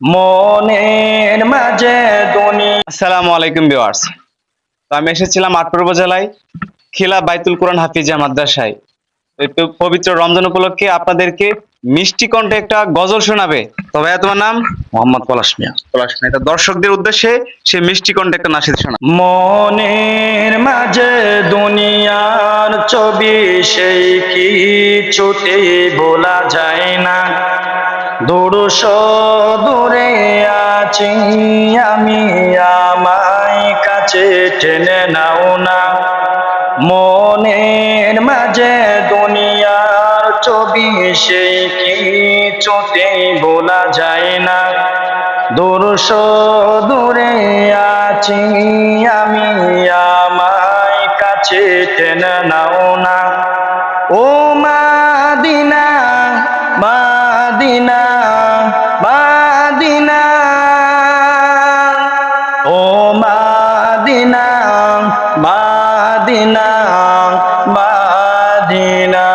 মনের মাঝে আসসালামু আলাইকুম ভিউয়ার্স। তো আমি এসেছিলাম আটপুর উপজেলায় খিলা বাইতুল কোরআন হাফিজিয়া মাদ্রাসায়। একটু পবিত্র রমজান উপলক্ষে আপনাদেরকে মিষ্টি কণ্ঠে একটা গজল শোনাবে। তো ভাইয়া তোমার নাম? মোহাম্মদ পলাশ মিয়া। পলাশ মিয়া। তা দর্শকদের উদ্দেশ্যে সে মিষ্টি কণ্ঠে একটা নাশিদ শোনা। মনের মাঝে দুনিয়ার ছবি সেই কিছুতে ভোলা যায় না। দূরে আছি আমি, আমায় কাছে টেনে নাও না। মনের মাঝে দুনিয়ার ছবি সেই কিছুতে ভোলা যায় না। দূরে আছি আমি, আমায় কাছে টেনে নাও না। ও মাদিনা মাদিনা মাদিনা, ও মাদিনা মাদিনা মাদিনা।